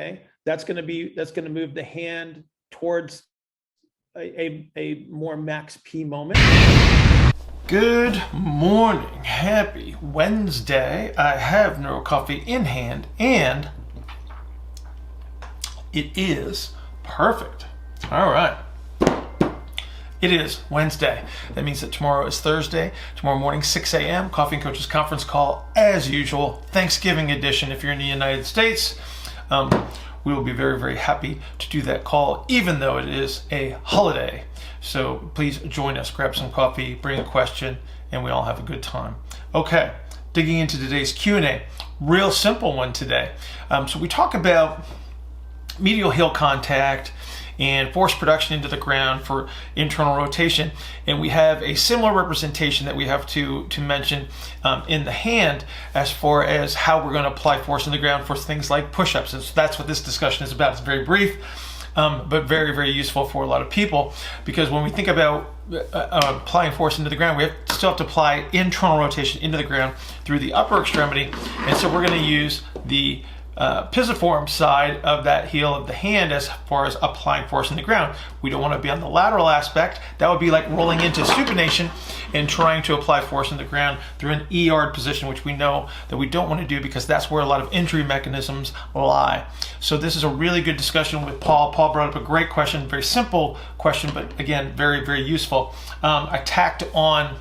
Okay, that's going to move the hand towards a more max P moment. Good morning, happy Wednesday. I have Neuro Coffee in hand and it is perfect. All right. It is Wednesday. That means that tomorrow is Thursday. Tomorrow morning, 6 a.m., Coffee and Coaches conference call as usual. Thanksgiving edition if you're in the United States. We will be very, very happy to do that call, even though it is a holiday. So please join us, grab some coffee, bring a question, and we all have a good time. Okay, digging into today's Q&A. Real simple one today. So we talk about medial heel contact and force production into the ground for internal rotation. And we have a similar representation that we have to mention in the hand as far as how we're going to apply force in the ground for things like push-ups. And so that's what this discussion is about. It's very brief, but very, very useful for a lot of people, because when we think about applying force into the ground, we still have to apply internal rotation into the ground through the upper extremity. And so we're going to use the pisiform side of that heel of the hand as far as applying force in the ground. We don't want to be on the lateral aspect. That would be like rolling into supination and trying to apply force in the ground through an ER position, which we know that we don't want to do because that's where a lot of injury mechanisms lie. So this is a really good discussion with Paul. Paul brought up a great question, very simple question, but again, very, very useful. I tacked on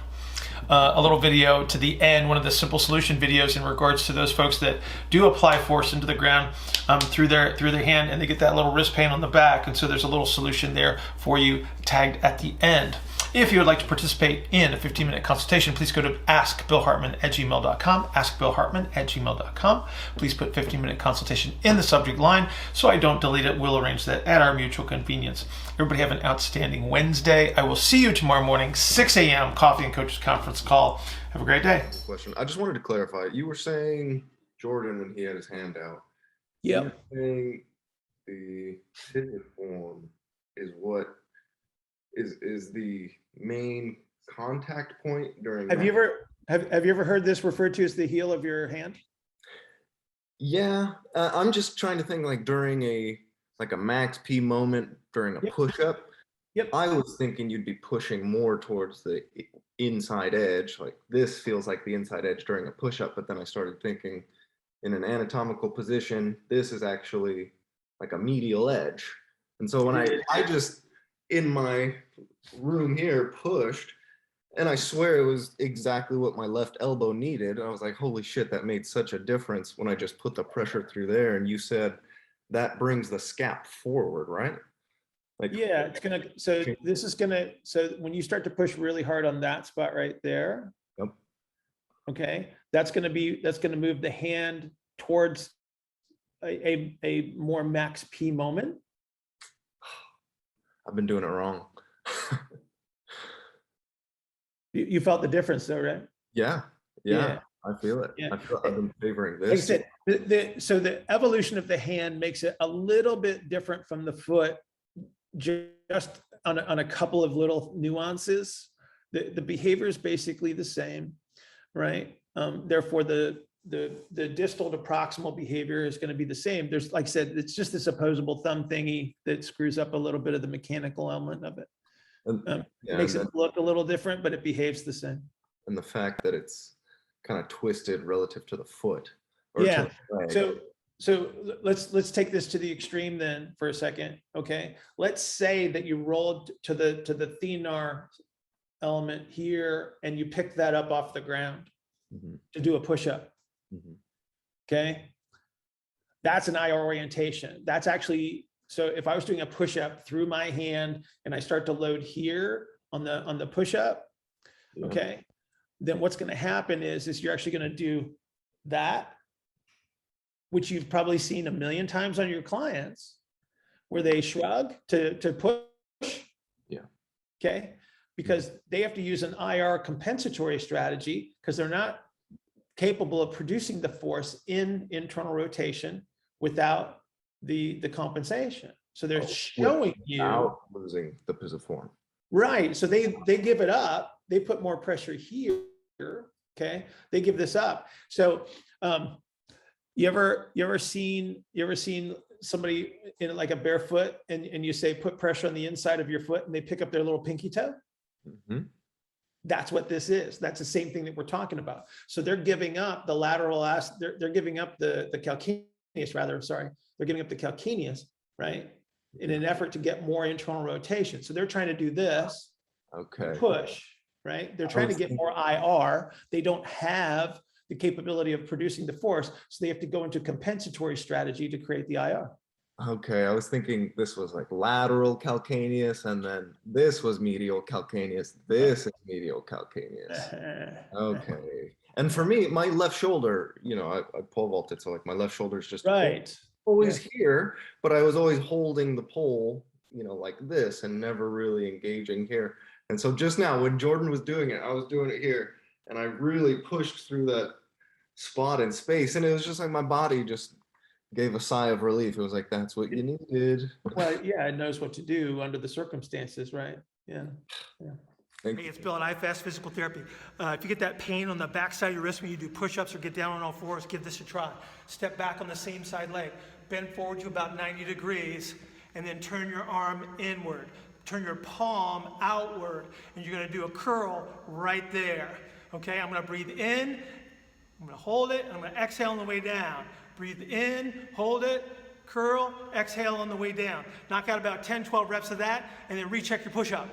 a little video to the end, one of the simple solution videos in regards to those folks that do apply force into the ground through their hand, and they get that little wrist pain on the back. And so there's a little solution there for you tagged at the end. If you would like to participate in a 15-minute consultation, please go to askbillhartman@gmail.com, askbillhartman@gmail.com. Please put 15-minute consultation in the subject line so I don't delete it. We'll arrange that at our mutual convenience. Everybody have an outstanding Wednesday. I will see you tomorrow morning, 6 a.m., Coffee and Coaches conference call. Have a great day. Question. I just wanted to clarify. You were saying Jordan, when he had his hand out, Yep. you were saying the pisiform is what is the main contact point during. Have you ever heard this referred to as the heel of your hand? Yeah, I'm just trying to think like during a max P moment during a push-up. Yep. I was thinking you'd be pushing more towards the inside edge. Like this feels like the inside edge during a push-up, but then I started thinking in an anatomical position, this is actually like a medial edge. And so when I just in my room here pushed, and I swear it was exactly what my left elbow needed. I was like, holy shit, that made such a difference when I just put the pressure through there. And you said that brings the scap forward, right? Like, yeah, it's gonna, so this is gonna, so when you start to push really hard on that spot right there, yep. Okay, that's gonna move the hand towards a more max P moment. I've been doing it wrong. You felt the difference though, right? Yeah. I feel it. Yeah. I feel I've been favoring this. Like I said, so the evolution of the hand makes it a little bit different from the foot, just on a couple of little nuances. The behavior is basically the same, right? Therefore, the distal to proximal behavior is going to be the same. There's, like I said, it's just this opposable thumb thingy that screws up a little bit of the mechanical element of it. Makes it look a little different, but it behaves the same. And the fact that it's kind of twisted relative to the foot. Yeah. So let's take this to the extreme then for a second. Okay. Let's say that you rolled to the thenar element here and you picked that up off the ground to do a push-up. Okay. That's an IR orientation. That's actually, so if I was doing a push-up through my hand and I start to load here on the push-up, okay, then what's going to happen is you're actually going to do that, which you've probably seen a million times on your clients, where they shrug to push. Yeah. Okay. Because they have to use an IR compensatory strategy because they're not capable of producing the force in internal rotation without the compensation. So they're showing you without losing the pisiform. Right. So they give it up. They put more pressure here. Okay. They give this up. So you ever seen somebody in like a barefoot and you say, put pressure on the inside of your foot and they pick up their little pinky toe? Mhm. That's what this is. That's the same thing that we're talking about. So they're giving up the lateral they're giving up the calcaneus rather, sorry. They're giving up the calcaneus, right? In an effort to get more internal rotation. So they're trying to do this, Okay. push, right? They're trying to get more IR. They don't have the capability of producing the force. So they have to go into compensatory strategy to create the IR. Okay, I was thinking this was like lateral calcaneus, and then this was medial calcaneus. This is medial calcaneus. Okay. And for me, my left shoulder, I pole vaulted, so like my left shoulder is just Right. always here, but I was always holding the pole, like this and never really engaging here. And so just now when Jordan was doing it, I was doing it here, and I really pushed through that spot in space, and it was just like my body just gave a sigh of relief. It was like, that's what you needed. Well, yeah, it knows what to do under the circumstances, right? Yeah. Thank Hey, you. it's Bill at iFast Physical Therapy. If you get that pain on the back side of your wrist when you do push-ups or get down on all fours, give this a try. Step back on the same side leg. Bend forward to about 90 degrees, and then turn your arm inward. Turn your palm outward, and you're gonna do a curl right there. Okay, I'm gonna breathe in, I'm gonna hold it, and I'm gonna exhale on the way down. Breathe in, hold it, curl, exhale on the way down. Knock out about 10, 12 reps of that, and then recheck your push-up.